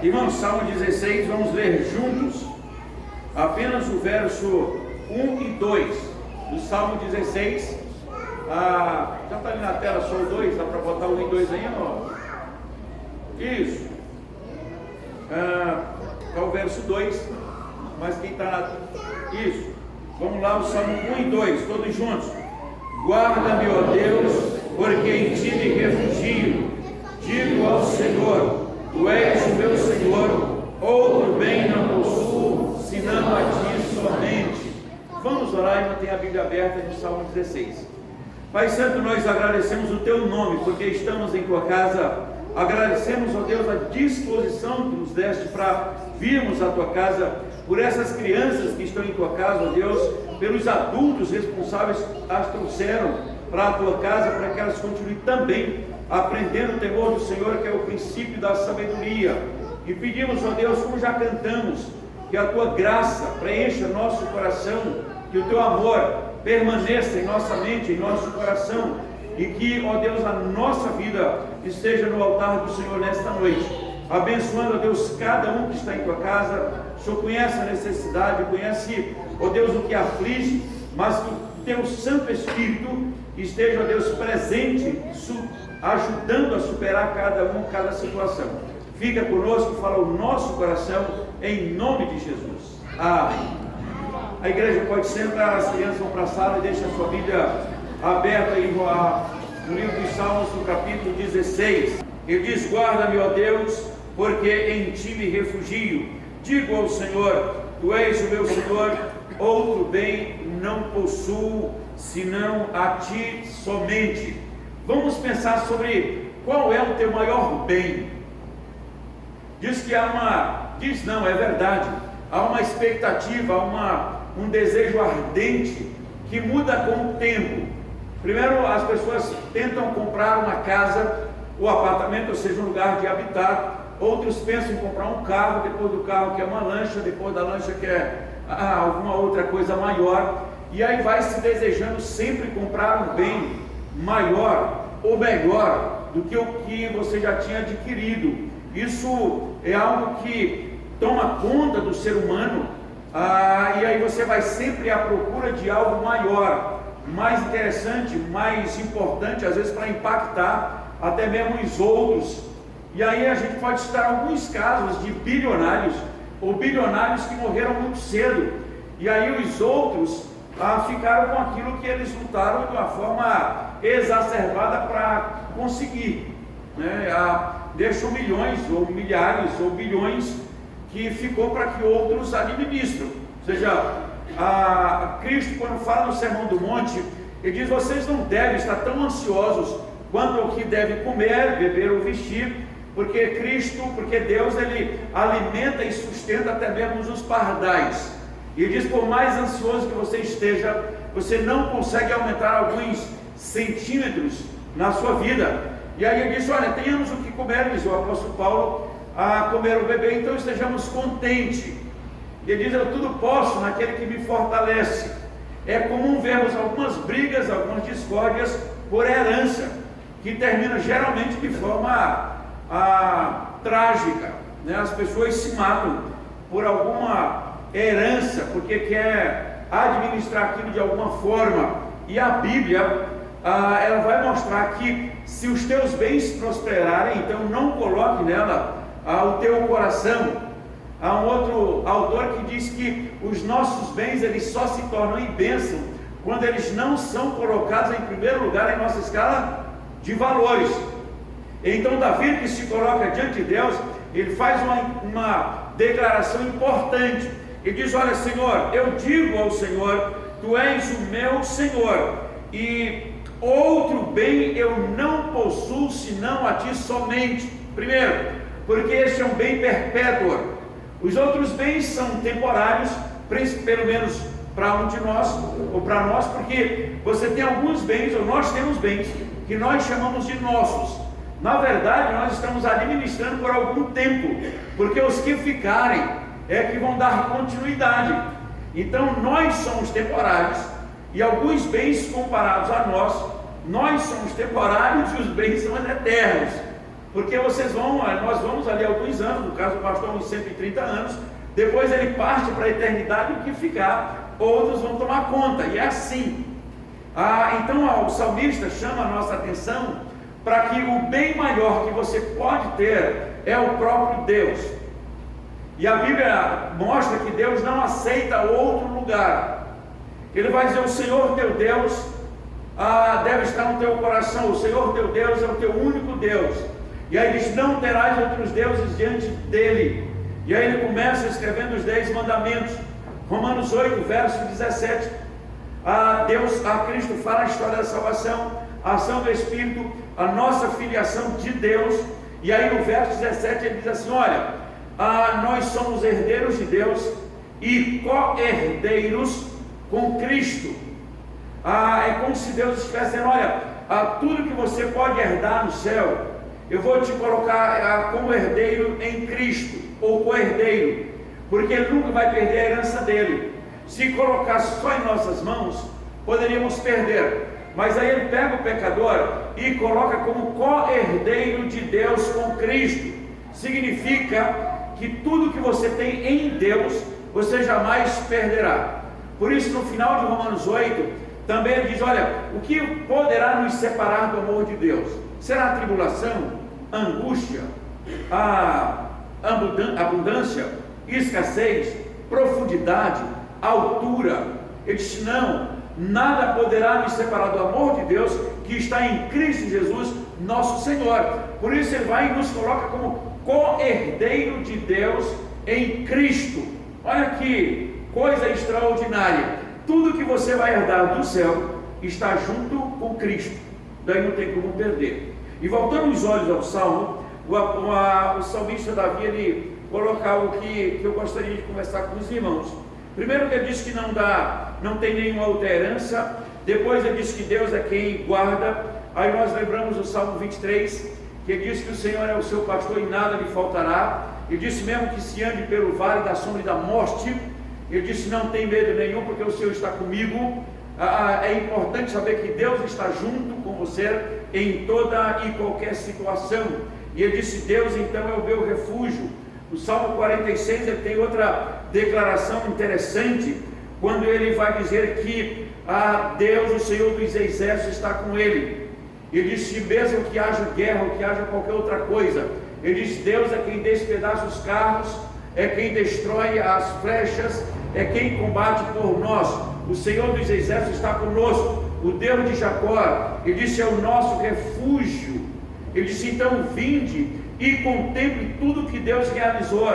Irmãos, Salmo 16, vamos ler juntos apenas o verso 1 e 2 do Salmo 16. Já está ali na tela só o 2, dá para botar o 1 e 2 aí, não? Isso. É o verso 2, mas quem está na... Isso. Vamos lá, o Salmo 1 e 2, todos juntos. Guarda-me, ó Deus, porque em ti me refugio. Digo ao Senhor, tu és o meu Senhor, outro bem não possuo, senão a ti somente. Vamos orar e manter a Bíblia aberta no Salmo 16. Pai Santo, nós agradecemos o teu nome, porque estamos em tua casa. Agradecemos, ó Deus, a disposição que nos deste para virmos à tua casa, por essas crianças que estão em tua casa, ó Deus, pelos adultos responsáveis que as trouxeram para a tua casa, para que elas continuem também aprendendo o temor do Senhor, que é o princípio da sabedoria. E pedimos, ó Deus, como já cantamos, que a tua graça preencha nosso coração, que o teu amor permaneça em nossa mente, em nosso coração, e que, ó Deus, a nossa vida esteja no altar do Senhor nesta noite, abençoando, ó Deus, cada um que está em tua casa. O Senhor conhece a necessidade, conhece, ó Deus, o que aflige, mas que o teu Santo Espírito esteja, ó Deus, presente, ajudando a superar cada situação. Fica conosco, fala o nosso coração, em nome de Jesus. Amém. A igreja pode sentar, as crianças vão para a sala e deixa a sua Bíblia aberta aí no livro dos Salmos, no capítulo 16. Ele diz: guarda-me, ó Deus, porque em ti me refugio. Digo ao Senhor, tu és o meu Senhor, outro bem não possuo, senão a ti somente. Vamos pensar sobre qual é o teu maior bem. É verdade, há uma expectativa, há um desejo ardente que muda com o tempo. Primeiro, as pessoas tentam comprar uma casa ou apartamento, ou seja, um lugar de habitar. Outros pensam em comprar um carro, depois do carro quer uma lancha, depois da lancha quer alguma outra coisa maior. E aí vai se desejando sempre comprar um bem maior ou melhor do que o que você já tinha adquirido. Isso é algo que toma conta do ser humano, e aí você vai sempre à procura de algo maior, mais interessante, mais importante, às vezes para impactar até mesmo os outros. E aí a gente pode citar alguns casos de bilionários ou bilionários que morreram muito cedo, e aí os outros ficaram com aquilo que eles lutaram de uma forma exacerbada para conseguir, né? Deixou milhões ou milhares ou bilhões que ficou para que outros administram. Ou seja, Cristo, quando fala no Sermão do Monte, ele diz: vocês não devem estar tão ansiosos quanto ao que devem comer, beber ou vestir, porque Deus, ele alimenta e sustenta até mesmo os pardais. E ele diz: por mais ansioso que você esteja, você não consegue aumentar alguns centímetros na sua vida. E aí ele disse: olha, tenhamos o que comer, diz o apóstolo Paulo, a comer ou beber, então estejamos contentes. E ele diz: eu tudo posso naquele que me fortalece. É comum vermos algumas brigas, algumas discórdias por herança, que termina geralmente de forma trágica, né? As pessoas se matam por alguma herança, porque quer administrar aquilo de alguma forma. E a Bíblia, ela vai mostrar que se os teus bens prosperarem, então não coloque nela o teu coração. Há um outro autor que diz que os nossos bens, eles só se tornam em bênção quando eles não são colocados em primeiro lugar em nossa escala de valores. Então Davi, que se coloca diante de Deus, ele faz uma declaração importante. Ele diz: olha, Senhor, eu digo ao Senhor, tu és o meu Senhor, e outro bem eu não possuo senão a ti somente. Primeiro, porque este é um bem perpétuo. Os outros bens são temporários, pelo menos para um de nós, ou para nós, porque você tem alguns bens, ou nós temos bens, que nós chamamos de nossos. Na verdade, nós estamos administrando por algum tempo, porque os que ficarem, é que vão dar continuidade. Então nós somos temporários, e alguns bens comparados a nós somos temporários e os bens são eternos. Porque nós vamos ali alguns anos, no caso do pastor uns 130 anos, depois ele parte para a eternidade, e o que ficar, outros vão tomar conta, e é assim. Então o salmista chama a nossa atenção para que o bem maior que você pode ter é o próprio Deus. E a Bíblia mostra que Deus não aceita outro lugar. Ele vai dizer: o Senhor teu Deus deve estar no teu coração, o Senhor teu Deus é o teu único Deus. E aí diz: não terás outros deuses diante dele. E aí ele começa escrevendo os 10 mandamentos. Romanos 8, verso 17. Cristo fala a história da salvação, a ação do Espírito, a nossa filiação de Deus. E aí no verso 17 ele diz assim: olha, nós somos herdeiros de Deus e co-herdeiros com Cristo. É como se Deus estivesse dizendo: olha, tudo que você pode herdar no céu, eu vou te colocar como herdeiro em Cristo, ou co-herdeiro, porque ele nunca vai perder a herança dele. Se colocasse só em nossas mãos, poderíamos perder. Mas aí ele pega o pecador e coloca como co-herdeiro de Deus com Cristo. Significa que tudo que você tem em Deus, você jamais perderá. Por isso, no final de Romanos 8, também ele diz: olha, o que poderá nos separar do amor de Deus? Será a tribulação, a angústia, a abundância, escassez, profundidade, altura? Ele disse: não, nada poderá nos separar do amor de Deus que está em Cristo Jesus, nosso Senhor. Por isso ele vai e nos coloca como co-herdeiro de Deus em Cristo. Olha que coisa extraordinária. Tudo que você vai herdar do céu está junto com Cristo, daí não tem como perder. E voltando os olhos ao Salmo, o salmista Davi, ele coloca algo que eu gostaria de conversar com os irmãos. Primeiro ele diz que não tem nenhuma outra herança. Depois ele diz que Deus é quem guarda. Aí nós lembramos o Salmo 23, que ele diz que o Senhor é o seu pastor e nada lhe faltará. Ele disse: mesmo que se ande pelo vale da sombra e da morte, ele disse: não tem medo nenhum, porque o Senhor está comigo. É importante saber que Deus está junto com você em toda e qualquer situação. E ele disse: Deus então é o meu refúgio. No Salmo 46 ele tem outra declaração interessante, quando ele vai dizer que Deus, o Senhor dos exércitos, está com ele. Ele diz: se mesmo que haja guerra ou que haja qualquer outra coisa, ele diz: Deus é quem despedaça os carros, é quem destrói as flechas, é quem combate por nós. O Senhor dos exércitos está conosco, o Deus de Jacó. Ele disse: é o nosso refúgio. Ele disse: então vinde e contemple tudo que Deus realizou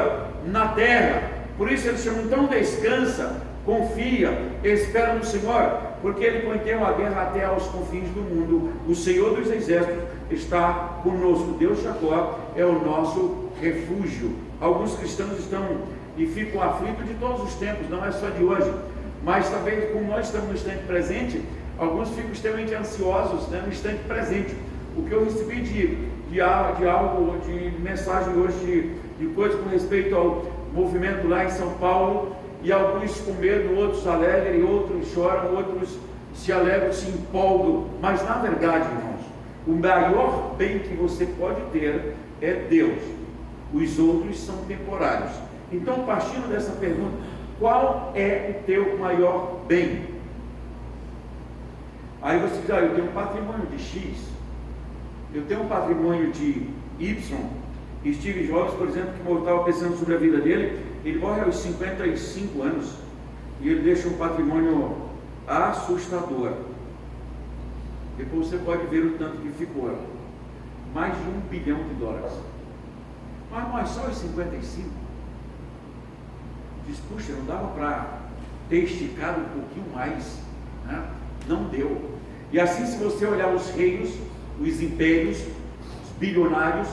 na terra. Por isso ele chama: então descansa, confia, espera no Senhor, porque ele cometeu a guerra até aos confins do mundo. O Senhor dos exércitos está conosco. Deus Jacó é o nosso refúgio. Alguns cristãos estão e ficam aflitos de todos os tempos, não é só de hoje, mas também, como nós estamos no instante presente, alguns ficam extremamente ansiosos, né, no instante presente. O que eu recebi de mensagem hoje, de coisas com respeito ao movimento lá em São Paulo, e alguns com medo, outros alegrem, outros choram, outros se alegram, se empolgam. Mas na verdade, irmãos, o maior bem que você pode ter é Deus. Os outros são temporários. Então, partindo dessa pergunta, qual é o teu maior bem? Aí você diz: eu tenho um patrimônio de X, eu tenho um patrimônio de Y. Steve Jobs, por exemplo, que eu estava pensando sobre a vida dele, ele morre aos 55 anos e ele deixa um patrimônio assustador. Depois você pode ver o tanto que ficou: mais de $1 bilhão. Mas só os 55? Diz: puxa, não dava para ter esticado um pouquinho mais, né? Não deu. E assim, se você olhar os reinos, os impérios, os bilionários,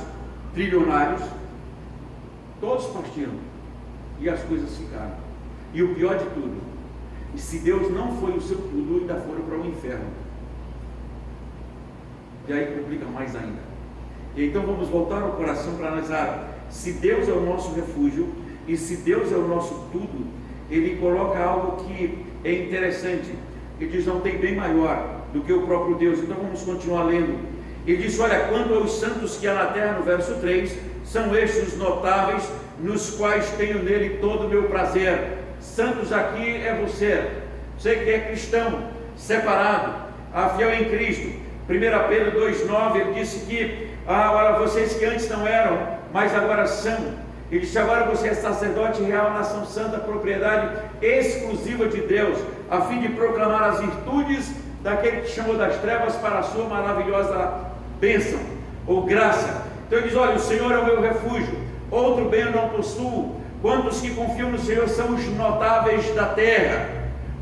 trilionários, todos partiram e as coisas ficaram. E o pior de tudo, e se Deus não foi o seu tudo, ainda foram para o inferno. E aí complica mais ainda. E então vamos voltar ao coração para analisar: se Deus é o nosso refúgio, E se Deus é o nosso tudo, Ele coloca algo que é interessante. Ele diz: não tem bem maior do que o próprio Deus. Então vamos continuar lendo. Ele diz: olha, quanto aos santos que há na terra, no verso 3, são estes os notáveis, nos quais tenho nele todo o meu prazer. Santos aqui é você que é cristão, separado, fiel em Cristo. 1 Pedro 2,9, ele disse que, olha, vocês que antes não eram, mas agora são. Ele disse: agora você é sacerdote real, nação santa, propriedade exclusiva de Deus, a fim de proclamar as virtudes daquele que chamou das trevas para a sua maravilhosa bênção ou graça. Então ele diz: olha, o Senhor é o meu refúgio, outro bem eu não possuo. Quantos que confiam no Senhor são os notáveis da terra.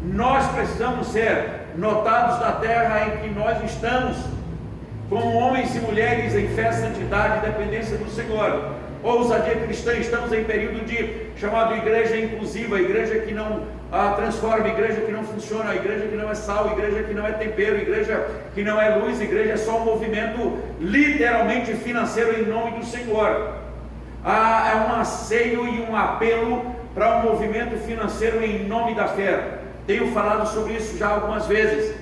Nós precisamos ser notados da terra em que nós estamos, como homens e mulheres em fé, santidade e dependência do Senhor. Ousadia cristã. Estamos em período de chamado igreja inclusiva, igreja que não transforma, igreja que não funciona, igreja que não é sal, igreja que não é tempero, igreja que não é luz, igreja é só um movimento literalmente financeiro em nome do Senhor. É um asseio e um apelo para um movimento financeiro em nome da fé. Tenho falado sobre isso já algumas vezes.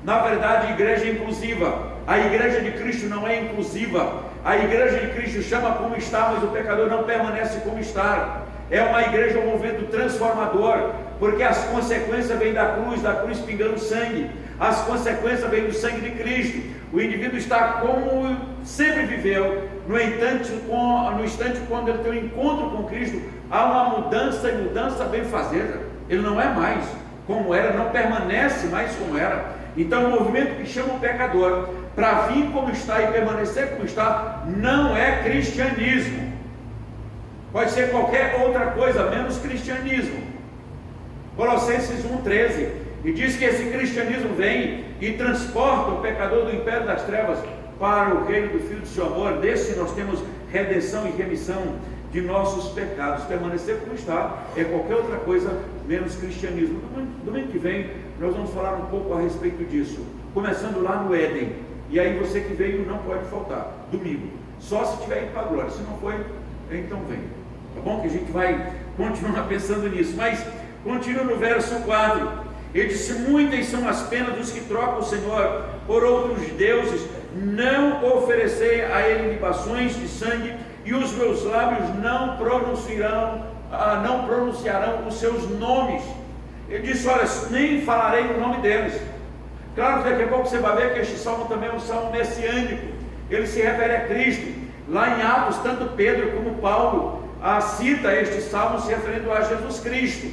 Na verdade, igreja é inclusiva. A igreja de Cristo não é inclusiva. A igreja de Cristo chama como está, mas o pecador não permanece como está. É uma igreja, um movimento transformador, porque as consequências vêm da cruz pingando sangue. As consequências vêm do sangue de Cristo. O indivíduo está como sempre viveu. No instante quando ele tem um encontro com Cristo, há uma mudança, e mudança benfazeja. Ele não é mais como era, não permanece mais como era. Então o movimento que chama o pecador para vir como está e permanecer como está, não é cristianismo. Pode ser qualquer outra coisa, menos cristianismo. Colossenses 1,13, e diz que esse cristianismo vem e transporta o pecador do império das trevas para o reino do Filho do seu amor. Desse nós temos redenção e remissão de nossos pecados. Permanecer como está é qualquer outra coisa menos cristianismo. Domingo que vem nós vamos falar um pouco a respeito disso, começando lá no Éden. E aí você que veio não pode faltar, domingo, só se tiver ido para a glória. Se não foi, então vem, tá bom? Que a gente vai continuar pensando nisso. Mas continua no verso 4. Ele disse: muitas são as penas dos que trocam o Senhor por outros deuses. Não oferecerei a ele libações de sangue, e os meus lábios não pronunciarão os seus nomes. Ele disse: olha, nem falarei o nome deles. Claro que daqui a pouco você vai ver que este salmo também é um salmo messiânico. Ele se refere a Cristo. Lá em Atos, tanto Pedro como Paulo cita este salmo se referindo a Jesus Cristo.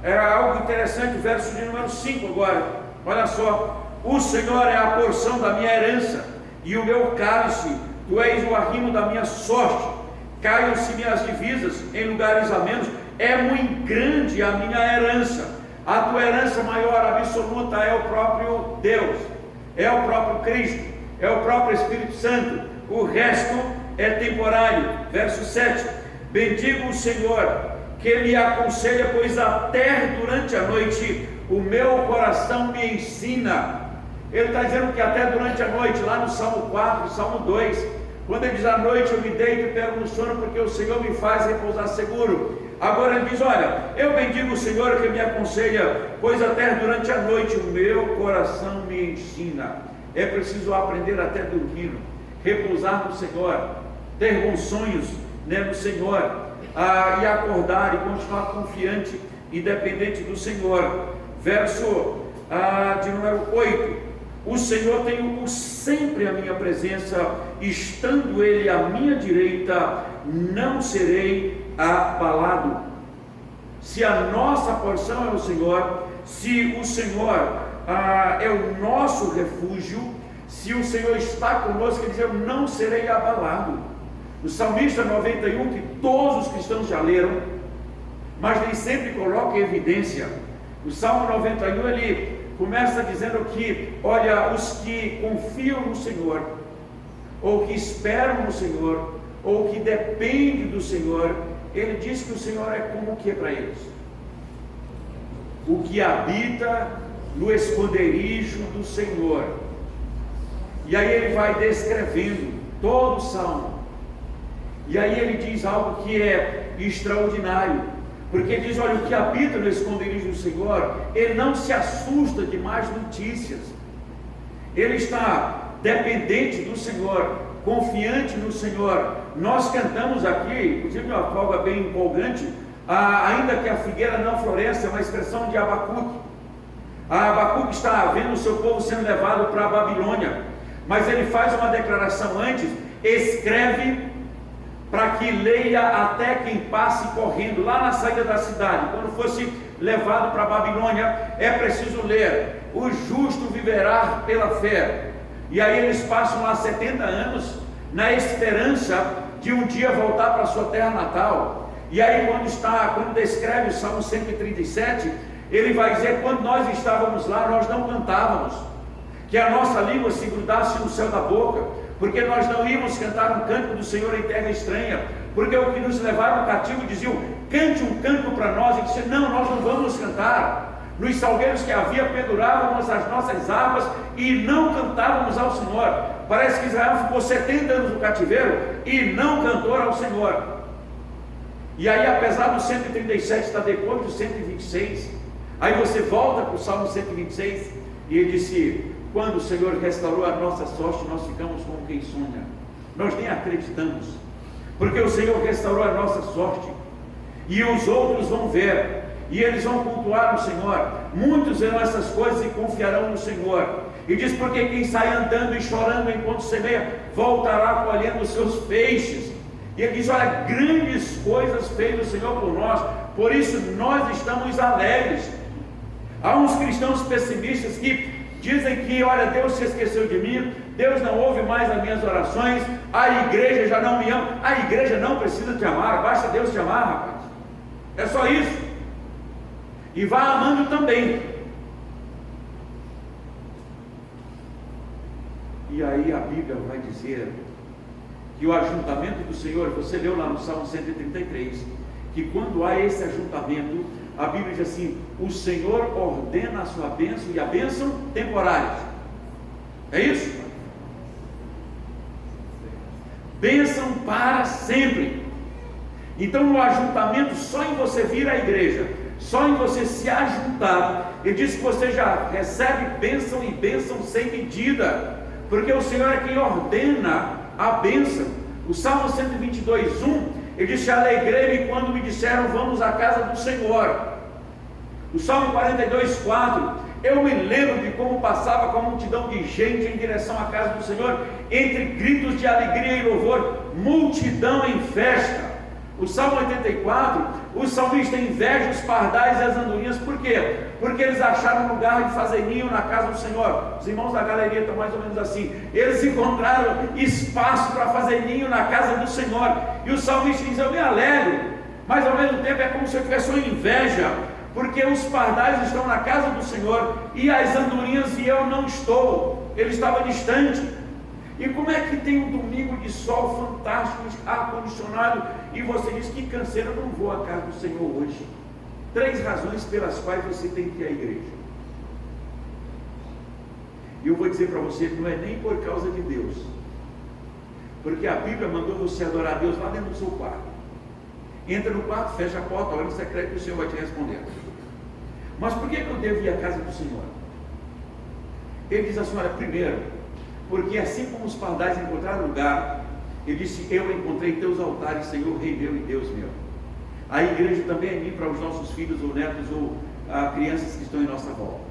É algo interessante, o verso de número 5 agora. Olha só: o Senhor é a porção da minha herança e o meu cálice. Tu és o arrimo da minha sorte. Caiam-se-me as divisas em lugares amenos. É muito grande a minha herança. A tua herança maior, absoluta, é o próprio Deus, é o próprio Cristo, é o próprio Espírito Santo. O resto é temporário. Verso 7: bendigo o Senhor, que me aconselha, pois até durante a noite o meu coração me ensina. Ele está dizendo que até durante a noite, lá no Salmo 4, Salmo 2, quando ele diz: à noite eu me deito e pego no sono, porque o Senhor me faz repousar seguro. Agora ele diz: olha, eu bendigo o Senhor que me aconselha, pois até durante a noite o meu coração me ensina. É preciso aprender até dormindo, repousar no Senhor, ter bons sonhos no Senhor, e acordar e continuar confiante e dependente do Senhor. Verso de número 8: o Senhor tem sempre a minha presença, estando Ele à minha direita, não serei abalado. Se a nossa porção é o Senhor, se o Senhor é o nosso refúgio, se o Senhor está conosco, ele diz: eu não serei abalado. O Salmista 91, que todos os cristãos já leram, mas nem sempre coloca em evidência. O Salmo 91, ele começa dizendo que, olha, os que confiam no Senhor, ou que esperam no Senhor, ou que dependem do Senhor, ele diz que o Senhor é como o que para eles? O que habita no esconderijo do Senhor. E aí ele vai descrevendo todo o salmo. E aí ele diz algo que é extraordinário, porque ele diz: olha, o que habita no esconderijo do Senhor, ele não se assusta de más notícias, ele está dependente do Senhor, confiante no Senhor. Nós cantamos aqui, inclusive uma folga bem empolgante, ainda que a figueira não floresça, é uma expressão de Abacuque. Abacuque está vendo o seu povo sendo levado para a Babilônia, mas ele faz uma declaração antes: escreve para que leia até quem passe correndo. Lá na saída da cidade, quando fosse levado para a Babilônia, é preciso ler: o justo viverá pela fé. E aí eles passam lá 70 anos na esperança de um dia voltar para a sua terra natal. E aí quando descreve o Salmo 137, ele vai dizer: quando nós estávamos lá, nós não cantávamos, que a nossa língua se grudasse no céu da boca, porque nós não íamos cantar um canto do Senhor em terra estranha, porque o que nos levaram cativo diziam: cante um canto para nós, e disse: não, nós não vamos cantar. Nos salgueiros que havia pendurávamos as nossas harpas e não cantávamos ao Senhor. Parece que Israel ficou 70 anos no cativeiro e não cantou ao Senhor. E aí, apesar do 137 estar depois do 126, aí você volta para o Salmo 126 e ele disse: quando o Senhor restaurou a nossa sorte, nós ficamos como quem sonha. Nós nem acreditamos, porque o Senhor restaurou a nossa sorte, e os outros vão ver, e eles vão cultuar o Senhor. Muitos verão essas coisas e confiarão no Senhor. E diz: porque quem sai andando e chorando enquanto semeia, voltará colhendo os seus feixes. E ele diz: olha, grandes coisas fez o Senhor por nós, por isso nós estamos alegres. Há uns cristãos pessimistas que dizem que, olha, Deus se esqueceu de mim, Deus não ouve mais as minhas orações, a igreja já não me ama. A igreja não precisa te amar, basta Deus te amar, rapaz. É só isso. E vá amando também. E aí a Bíblia vai dizer que o ajuntamento do Senhor, você leu lá no Salmo 133, que quando há esse ajuntamento, a Bíblia diz assim: o Senhor ordena a sua bênção, e a bênção temporária. É isso? Bênção para sempre. Então, no ajuntamento, só em você vir à igreja, só em você se ajuntar, ele diz que você já recebe bênção, e bênção sem medida, porque o Senhor é quem ordena a bênção. O Salmo 122:1, ele diz: alegrei-me quando me disseram, vamos à casa do Senhor. O Salmo 42:4, eu me lembro de como passava com a multidão de gente em direção à casa do Senhor, entre gritos de alegria e louvor, multidão em festa. O Salmo 84, o salmista inveja os pardais e as andorinhas. Por quê? Porque eles acharam lugar de fazer ninho na casa do Senhor. Os irmãos da galeria estão mais ou menos assim. Eles encontraram espaço para fazer ninho na casa do Senhor. E o salmista diz: eu me alegro, mas ao mesmo tempo é como se eu tivesse uma inveja, porque os pardais estão na casa do Senhor e as andorinhas, e eu não estou. Ele estava distante. E como é que tem um domingo de sol fantástico, ar-condicionado, e você diz: que canseiro, eu não vou à casa do Senhor hoje? 3 razões pelas quais você tem que ir à igreja. E eu vou dizer para você que não é nem por causa de Deus, porque a Bíblia mandou você adorar a Deus lá dentro do seu quarto. Entra no quarto, fecha a porta, olha no secreto que o Senhor vai te responder. Mas por que eu devo ir à casa do Senhor? Ele diz assim: olha, primeiro, porque assim como os pardais encontraram lugar, ele disse: eu encontrei teus altares, Senhor, Rei meu e Deus meu. A igreja também é para os nossos filhos ou netos ou crianças que estão em nossa volta.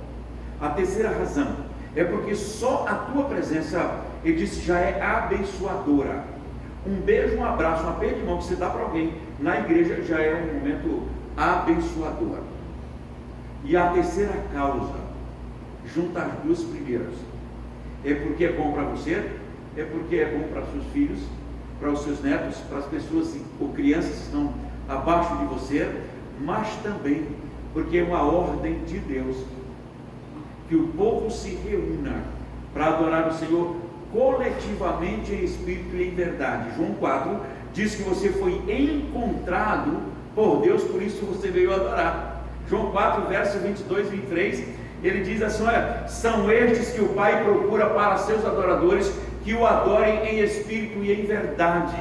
A terceira razão é porque só a tua presença, ele disse, já é abençoadora. Um beijo, um abraço, um aperto de mão que você dá para alguém na igreja já é um momento abençoador. E a terceira causa, junto às duas primeiras, é porque é bom para você, é porque é bom para os seus filhos, para os seus netos, para as pessoas ou crianças que estão abaixo de você, mas também porque é uma ordem de Deus que o povo se reúna para adorar o Senhor coletivamente em espírito e em verdade. João 4 diz que você foi encontrado por Deus, por isso você veio adorar. João 4, verso 22 e 23, ele diz assim: olha, são estes que o Pai procura para seus adoradores, que o adorem em espírito e em verdade.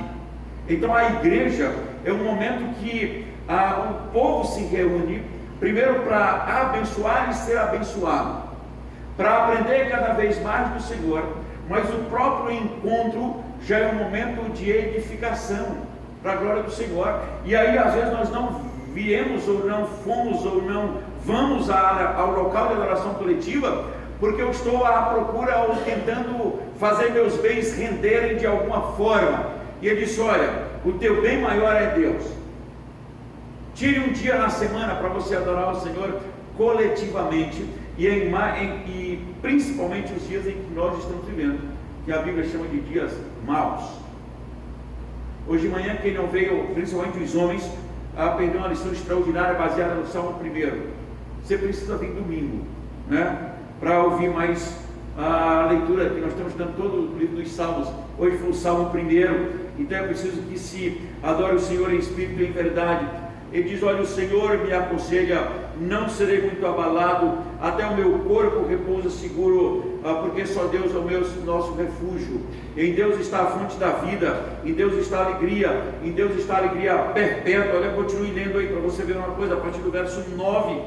Então a igreja é um momento que o povo se reúne, primeiro para abençoar e ser abençoado, para aprender cada vez mais do Senhor, mas o próprio encontro já é um momento de edificação, para a glória do Senhor. E aí às vezes nós não viemos, ou não fomos, ou não vamos ao local de adoração coletiva, porque eu estou à procura ou tentando fazer meus bens renderem de alguma forma. E ele disse: olha, o teu bem maior é Deus. Tire um dia na semana para você adorar o Senhor coletivamente, e principalmente os dias em que nós estamos vivendo, que a Bíblia chama de dias maus. Hoje de manhã, quem não veio, principalmente os homens, perdeu uma lição extraordinária baseada no Salmo 1. Você precisa vir domingo, né, para ouvir mais a leitura, que nós estamos dando todo o livro dos Salmos. Hoje foi o Salmo 1, então é preciso que se adore o Senhor em espírito e em verdade. Ele diz: olha, o Senhor me aconselha, não serei muito abalado, até o meu corpo repousa seguro, porque só Deus é o nosso refúgio. Em Deus está a fonte da vida, em Deus está a alegria, em Deus está a alegria perpétua. Olha, continue lendo aí para você ver uma coisa, a partir do verso 9.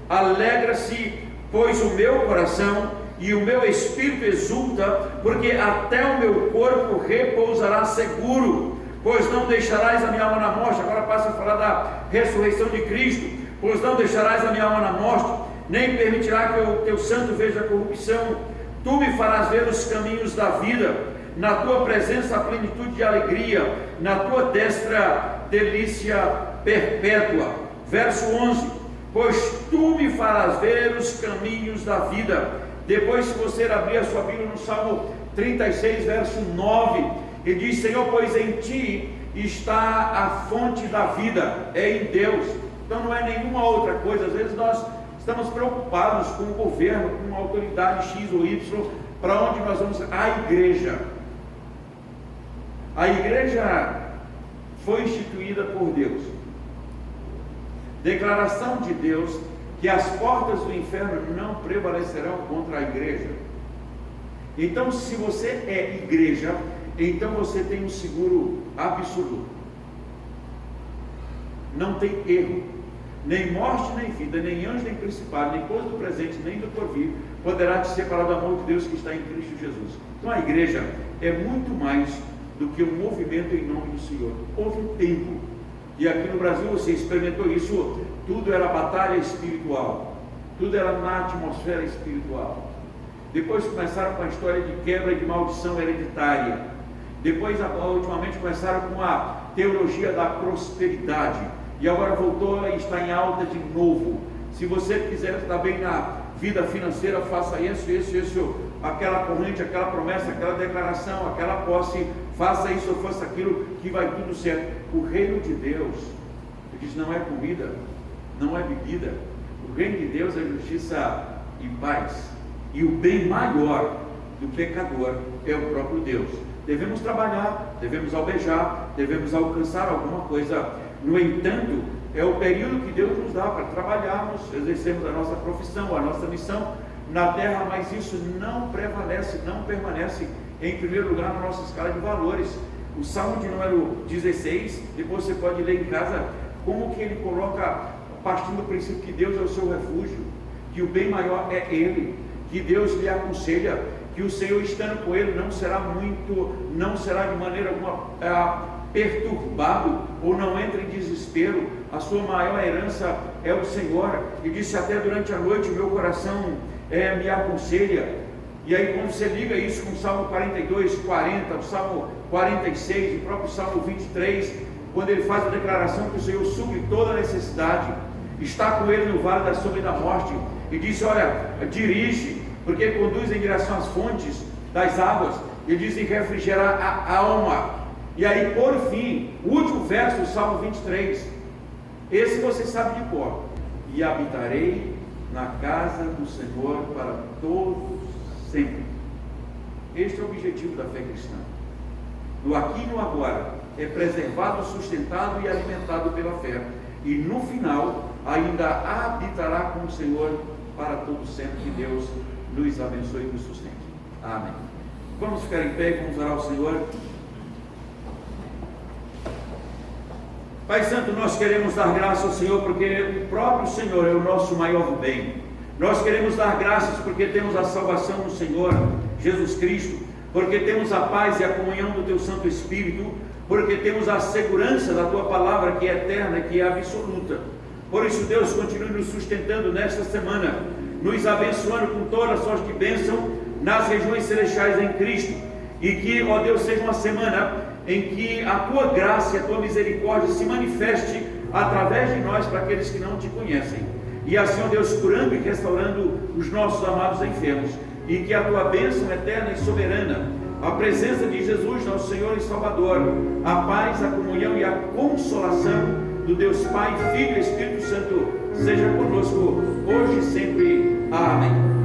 Alegra-se, pois o meu coração, e o meu espírito exulta, porque até o meu corpo repousará seguro, pois não deixarás a minha alma na morte. Agora passa a falar da ressurreição de Cristo. Pois não deixarás a minha alma na morte, nem permitirá que o teu santo veja a corrupção. Tu me farás ver os caminhos da vida, na tua presença a plenitude de alegria, na tua destra delícia perpétua. Verso 11: pois tu me farás ver os caminhos da vida. Depois, se você abrir a sua Bíblia no Salmo 36, verso 9, ele diz: Senhor, pois em ti está a fonte da vida, é em Deus. Então não é nenhuma outra coisa. Às vezes nós estamos preocupados com o governo, com a autoridade X ou Y, para onde nós vamos? A igreja foi instituída por Deus. Declaração de Deus que as portas do inferno não prevalecerão contra a igreja. Então, se você é igreja, então você tem um seguro absoluto. Não tem erro. Nem morte, nem vida, nem anjo, nem principado, nem coisa do presente, nem do porvir poderá te separar do amor de Deus que está em Cristo Jesus. Então a igreja é muito mais do que um movimento em nome do Senhor. Houve um tempo, e aqui no Brasil você experimentou isso, tudo era batalha espiritual, tudo era na atmosfera espiritual. Depois começaram com a história de quebra e de maldição hereditária. Depois, ultimamente, começaram com a teologia da prosperidade. E agora voltou e está em alta de novo. Se você quiser estar bem na vida financeira, faça isso, aquela corrente, aquela promessa, aquela declaração, aquela posse, faça isso ou faça aquilo, que vai tudo certo. O reino de Deus, ele diz, não é comida, não é bebida. O reino de Deus é justiça e paz. E o bem maior do pecador é o próprio Deus. Devemos trabalhar, devemos almejar, devemos alcançar alguma coisa. No entanto, é o período que Deus nos dá para trabalharmos, exercermos a nossa profissão, a nossa missão na terra, mas isso não prevalece, não permanece em primeiro lugar na nossa escala de valores. O Salmo de número 16, depois você pode ler em casa, como que ele coloca, partindo do princípio que Deus é o seu refúgio, que o bem maior é Ele, que Deus lhe aconselha, que o Senhor estando com ele não será de maneira alguma perturbado, ou não entra em desespero. A sua maior herança é o Senhor. E disse, até durante a noite o meu coração me aconselha. E aí quando você liga isso com o Salmo 42, 40, o Salmo 46, o próprio Salmo 23, quando ele faz a declaração que o Senhor supre toda a necessidade, está com ele no vale da sombra e da morte, e disse, olha, dirige, porque ele conduz em direção às fontes das águas. Ele diz, e refrigerar a alma. E aí, por fim, o último verso do Salmo 23, esse você sabe de cor: e habitarei na casa do Senhor para todos sempre. Este é o objetivo da fé cristã. No aqui e no agora é preservado, sustentado e alimentado pela fé, e no final ainda habitará com o Senhor para todos sempre. Que Deus nos abençoe e nos sustente. Amém. Vamos ficar em pé e vamos orar ao Senhor. Pai Santo, nós queremos dar graças ao Senhor porque o próprio Senhor é o nosso maior bem. Nós queremos dar graças porque temos a salvação no Senhor Jesus Cristo, porque temos a paz e a comunhão do Teu Santo Espírito, porque temos a segurança da Tua Palavra que é eterna, que é absoluta. Por isso, Deus, continue nos sustentando nesta semana, nos abençoando com toda sorte de bênção nas regiões celestiais em Cristo, e que, ó Deus, seja uma semana em que a Tua graça e a Tua misericórdia se manifeste através de nós para aqueles que não Te conhecem, e assim, ó Deus, curando e restaurando os nossos amados enfermos, e que a Tua bênção eterna e soberana, a presença de Jesus, nosso Senhor e Salvador, a paz, a comunhão e a consolação do Deus Pai, Filho e Espírito Santo seja conosco hoje e sempre. Amém.